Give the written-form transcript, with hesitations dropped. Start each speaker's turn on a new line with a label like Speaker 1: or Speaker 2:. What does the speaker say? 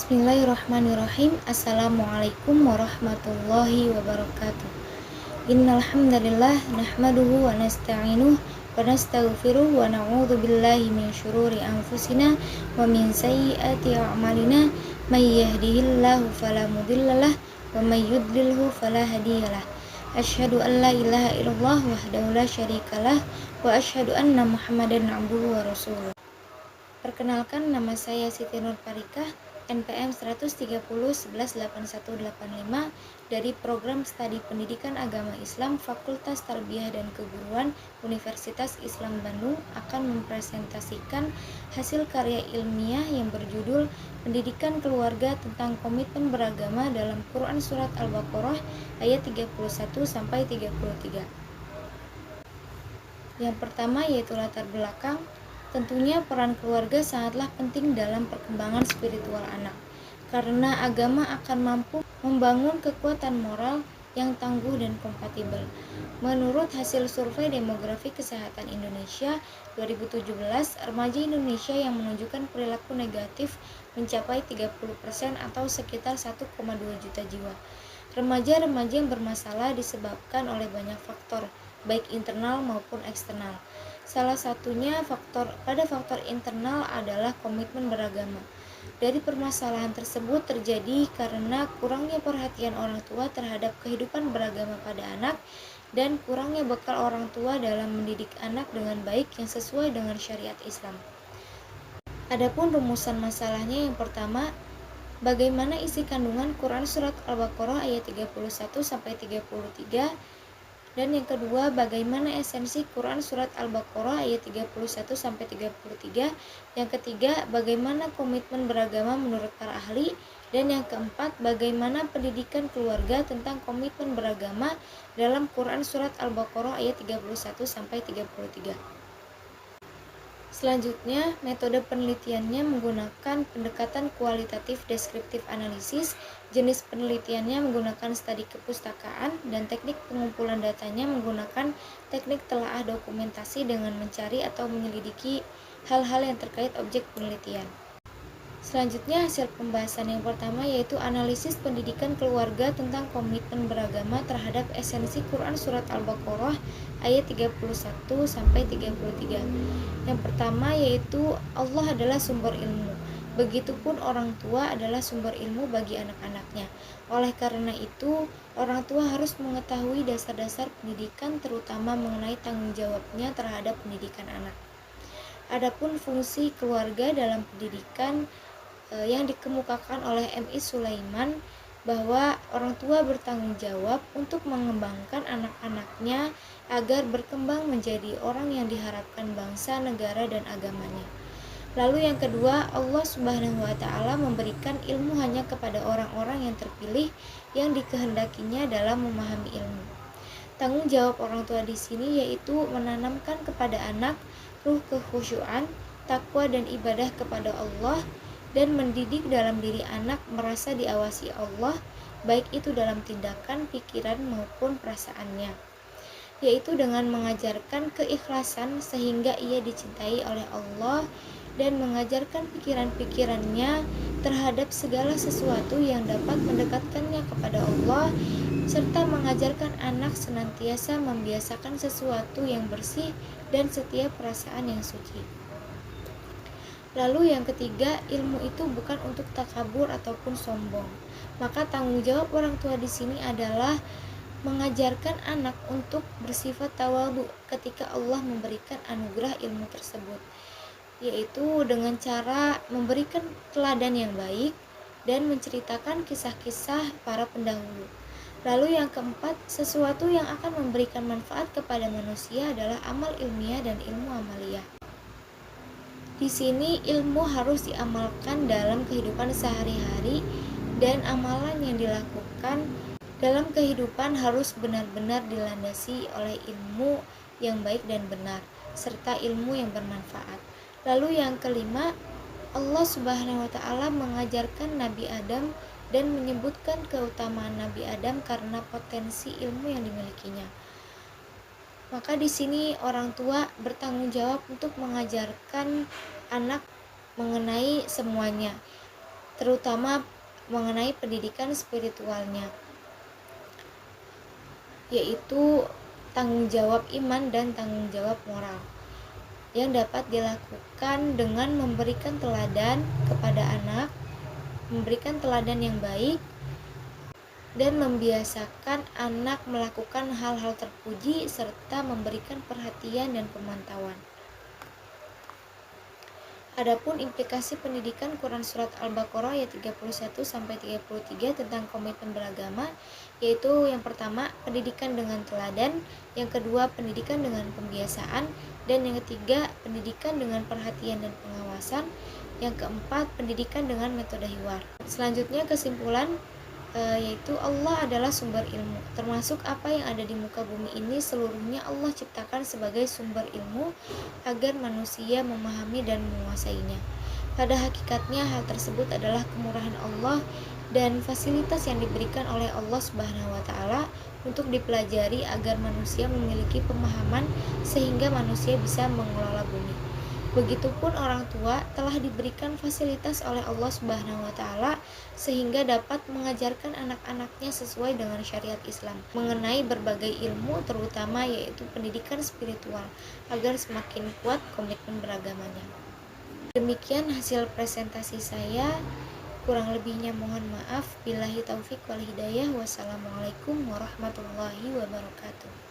Speaker 1: Bismillahirrahmanirrahim. Assalamualaikum warahmatullahi wabarakatuh. Innal hamdalillah nahmaduhu wa nasta'inuhu wa nastaghfiruh wa na'udzu billahi min syururi anfusina wa min sayyiati a'malina. May yahdihillahu fala mudhillalah wa may yudlilhu fala hadiyalah. Asyhadu an la ilaha illallah wahdahu la syarikalah wa asyhadu anna Muhammadan abduhu wa rasuluh. Perkenalkan, nama saya Siti Nur Parikah, NPM 130118185 dari Program Studi Pendidikan Agama Islam Fakultas Tarbiyah dan Keguruan Universitas Islam Bandung akan mempresentasikan hasil karya ilmiah yang berjudul Pendidikan Keluarga tentang Komitmen Beragama dalam Quran Surat Al-Baqarah ayat 31-33. Yang pertama yaitu latar belakang. Tentunya peran keluarga sangatlah penting dalam perkembangan spiritual anak, karena agama akan mampu membangun kekuatan moral yang tangguh dan kompatibel. Menurut hasil survei demografi kesehatan Indonesia 2017, remaja Indonesia yang menunjukkan perilaku negatif mencapai 30% atau sekitar 1,2 juta jiwa. Remaja-remaja yang bermasalah disebabkan oleh banyak faktor, baik internal maupun eksternal. Salah satunya faktor internal adalah komitmen beragama. Dari permasalahan tersebut terjadi karena kurangnya perhatian orang tua terhadap kehidupan beragama pada anak dan kurangnya bekal orang tua dalam mendidik anak dengan baik yang sesuai dengan syariat Islam. Adapun rumusan masalahnya, yang pertama, bagaimana isi kandungan Quran Surat Al-Baqarah ayat 31-33, dan yang kedua, bagaimana esensi Quran Surat Al-Baqarah ayat 31-33, yang ketiga, bagaimana komitmen beragama menurut para ahli, dan yang keempat, bagaimana pendidikan keluarga tentang komitmen beragama dalam Quran Surat Al-Baqarah ayat 31-33. Selanjutnya, metode penelitiannya menggunakan pendekatan kualitatif deskriptif analisis. Jenis penelitiannya menggunakan studi kepustakaan, dan teknik pengumpulan datanya menggunakan teknik telaah dokumentasi dengan mencari atau menyelidiki hal-hal yang terkait objek penelitian. Selanjutnya, hasil pembahasan yang pertama yaitu analisis pendidikan keluarga tentang komitmen beragama terhadap esensi Quran Surat Al-Baqarah ayat 31-33. Yang pertama yaitu Allah adalah sumber ilmu. Begitupun orang tua adalah sumber ilmu bagi anak-anaknya. Oleh karena itu, orang tua harus mengetahui dasar-dasar pendidikan, terutama mengenai tanggung jawabnya terhadap pendidikan anak. Adapun fungsi keluarga dalam pendidikan yang dikemukakan oleh M.I. Sulaiman, bahwa orang tua bertanggung jawab untuk mengembangkan anak-anaknya agar berkembang menjadi orang yang diharapkan bangsa, negara, dan agamanya. Lalu yang kedua, Allah Subhanahu wa Ta'ala memberikan ilmu hanya kepada orang-orang yang terpilih yang dikehendakinya dalam memahami ilmu. Tanggung jawab orang tua di sini yaitu menanamkan kepada anak ruh kekhusyuan, takwa, dan ibadah kepada Allah, dan mendidik dalam diri anak merasa diawasi Allah, baik itu dalam tindakan, pikiran, maupun perasaannya, yaitu dengan mengajarkan keikhlasan sehingga ia dicintai oleh Allah, dan mengajarkan pikiran-pikirannya terhadap segala sesuatu yang dapat mendekatkannya kepada Allah, serta mengajarkan anak senantiasa membiasakan sesuatu yang bersih dan setiap perasaan yang suci. Lalu yang ketiga, ilmu itu bukan untuk takabur ataupun sombong. Maka tanggung jawab orang tua di sini adalah mengajarkan anak untuk bersifat tawadhu ketika Allah memberikan anugerah ilmu tersebut, yaitu dengan cara memberikan teladan yang baik dan menceritakan kisah-kisah para pendahulu. Lalu yang keempat, sesuatu yang akan memberikan manfaat kepada manusia adalah amal ilmiah dan ilmu amaliyah. Di sini ilmu harus diamalkan dalam kehidupan sehari-hari, dan amalan yang dilakukan dalam kehidupan harus benar-benar dilandasi oleh ilmu yang baik dan benar, serta ilmu yang bermanfaat. Lalu yang kelima, Allah Subhanahu wa Ta'ala mengajarkan Nabi Adam dan menyebutkan keutamaan Nabi Adam karena potensi ilmu yang dimilikinya. Maka di sini orang tua bertanggung jawab untuk mengajarkan anak mengenai semuanya, terutama mengenai pendidikan spiritualnya, yaitu tanggung jawab iman dan tanggung jawab moral yang dapat dilakukan dengan memberikan teladan kepada anak, memberikan teladan yang baik, dan membiasakan anak melakukan hal-hal terpuji serta memberikan perhatian dan pemantauan. Adapun implikasi pendidikan Quran Surat Al-Baqarah ayat 31-33 tentang komitmen beragama, yaitu yang pertama pendidikan dengan teladan, yang kedua pendidikan dengan pembiasaan, dan yang ketiga pendidikan dengan perhatian dan pengawasan, yang keempat pendidikan dengan metode hiwar. Selanjutnya kesimpulan, yaitu Allah adalah sumber ilmu, termasuk apa yang ada di muka bumi ini seluruhnya Allah ciptakan sebagai sumber ilmu agar manusia memahami dan menguasainya. Pada hakikatnya hal tersebut adalah kemurahan Allah dan fasilitas yang diberikan oleh Allah Subhanahu wa taala untuk dipelajari agar manusia memiliki pemahaman sehingga manusia bisa mengelola bumi. Begitupun orang tua telah diberikan fasilitas oleh Allah Subhanahu wa taala sehingga dapat mengajarkan anak-anaknya sesuai dengan syariat Islam mengenai berbagai ilmu, terutama yaitu pendidikan spiritual agar semakin kuat komitmen beragamanya. Demikian hasil presentasi saya, kurang lebihnya mohon maaf. Billahi taufik wal hidayah. Wassalamualaikum warahmatullahi wabarakatuh.